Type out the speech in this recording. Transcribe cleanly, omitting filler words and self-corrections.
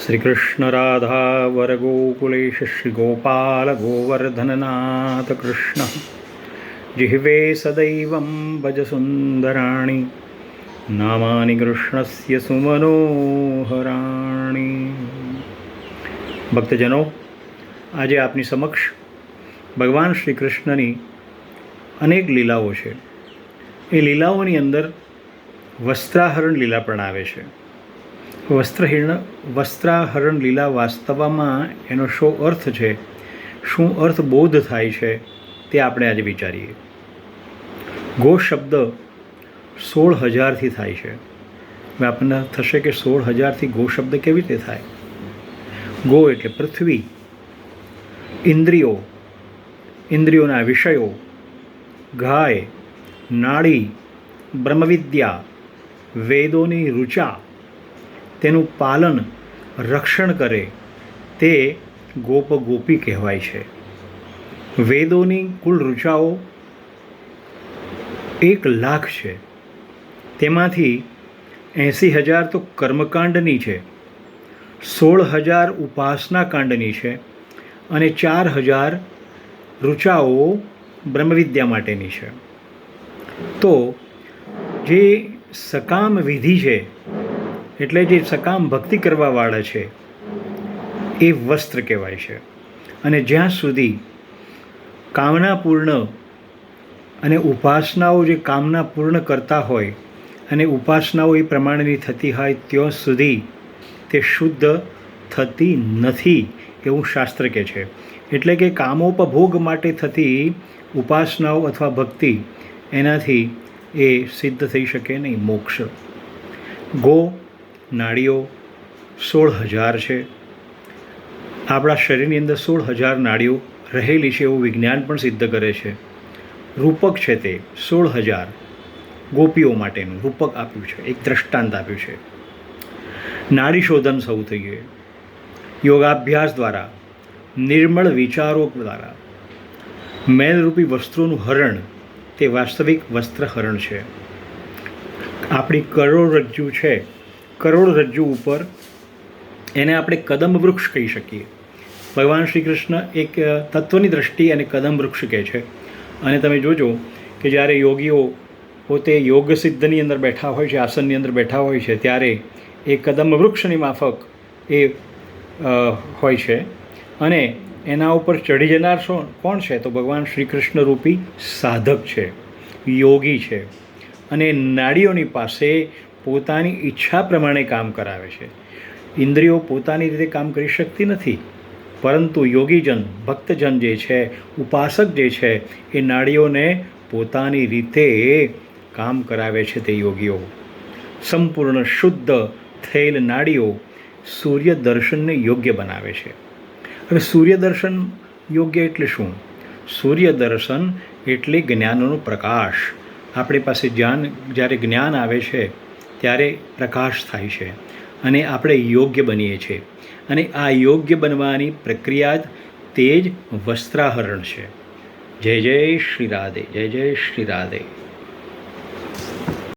श्रीकृष्ण राधा वरगोकुलेश श्रीगोपाल गोवर्धननाथ कृष्ण जिह्वे सदैवं भज सुन्दराणि नामानि कृष्णस्य सुमनोहराणि। ભક્તજનો, આજે આપની સમક્ષ ભગવાન શ્રી કૃષ્ણની અનેક લીલાઓ છે. એ લીલાઓની અંદર વસ્ત્રાહરણ લીલા પણ આવે છે. વસ્ત્રાહરણ લીલા વાસ્તવમાં એનો શું અર્થ છે, શું અર્થ બોધ થાય છે, તે આપણે આજે વિચારીએ. ગો શબ્દ 16,000થી થાય છે. હવે આપણને થશે કે 16,000થી ગો શબ્દ કેવી રીતે થાય? ગો એટલે પૃથ્વી, ઇન્દ્રિયો, ઇન્દ્રિયોના વિષયો, ગાય, નાડી, બ્રહ્મવિદ્યા, વેદોની ઋચા, તેનું પાલન રક્ષણ કરે તે ગોપ ગોપી કહેવાય છે. વેદોની કુલ ઋચાઓ 1,00,000 છે. તેમાંથી 80,000 તો કર્મકાંડની છે, 16,000 ઉપાસના કાંડની છે અને 4,000 ઋચાઓ બ્રહ્મવિદ્યા માટેની છે. તો જે સકામ વિધિ છે, એટલે જે સકામ ભક્તિ કરવાવાળા છે, એ વસ્ત્ર કહેવાય છે. અને જ્યાં સુધી કામના પૂર્ણ અને ઉપાસનાઓ જે કામના પૂર્ણ કરતા હોય અને ઉપાસનાઓ એ પ્રમાણેની થતી હોય ત્યાં સુધી તે શુદ્ધ થતી નથી એવું શાસ્ત્ર કહે છે. એટલે કે કામોપભોગ માટે થતી ઉપાસનાઓ અથવા ભક્તિ એનાથી એ સિદ્ધ થઈ શકે નહીં, મોક્ષ. ગો નાડીઓ 16,000 છે. આપણા શરીરની અંદર 16,000 નાડીઓ રહેલી છે એવું વિજ્ઞાન પણ સિદ્ધ કરે છે. રૂપક છે તે 16,000 ગોપીઓ માટેનું રૂપક આપ્યું છે, એક દ્રષ્ટાંત આપ્યું છે. નાડી શોધન સૌ થઈએ યોગાભ્યાસ દ્વારા, નિર્મળ વિચારો દ્વારા મેલરૂપી વસ્ત્રોનું હરણ તે વાસ્તવિક વસ્ત્રહરણ છે. આપણી કરોડરજ્જુ છે, કરોડરજ્જુ ઉપર એને આપણે કદમ વૃક્ષ કહી શકીએ. ભગવાન શ્રી કૃષ્ણ એક તત્વની દ્રષ્ટિ અને કદમ વૃક્ષ કહે છે. અને તમે જોજો કે જ્યારે યોગીઓ પોતે યોગ સિદ્ધની અંદર બેઠા હોય છે, આસનની અંદર બેઠા હોય છે, ત્યારે એ કદમ વૃક્ષની માફક એ હોય છે. અને એના ઉપર ચઢી જનાર કોણ છે? તો ભગવાન શ્રી કૃષ્ણ રૂપી સાધક છે, યોગી છે. અને નાડીઓની પાસે પોતાની ઈચ્છા પ્રમાણે કામ કરાવે છે. ઇન્દ્રિયો પોતાની રીતે કામ કરી શકતી નથી, પરંતુ યોગીજન, ભક્તજન જે છે, ઉપાસક જે છે, એ નાડીઓને પોતાની રીતે કામ કરાવે છે. તે યોગીઓ સંપૂર્ણ શુદ્ધ થયેલ નાડીઓ સૂર્ય દર્શનને યોગ્ય બનાવે છે. હવે સૂર્ય દર્શન યોગ્ય એટલે શું? સૂર્ય દર્શન એટલે જ્ઞાનનો પ્રકાશ. આપણી પાસે જ્યારે જ્ઞાન આવે છે ત્યારે પ્રકાશ થાય છે અને આપણે યોગ્ય બનીએ છીએ. અને આ યોગ્ય બનવાની પ્રક્રિયા તે જ વસ્ત્રાહરણ છે. જય જય શ્રી રાધે, જય જય શ્રી રાધે.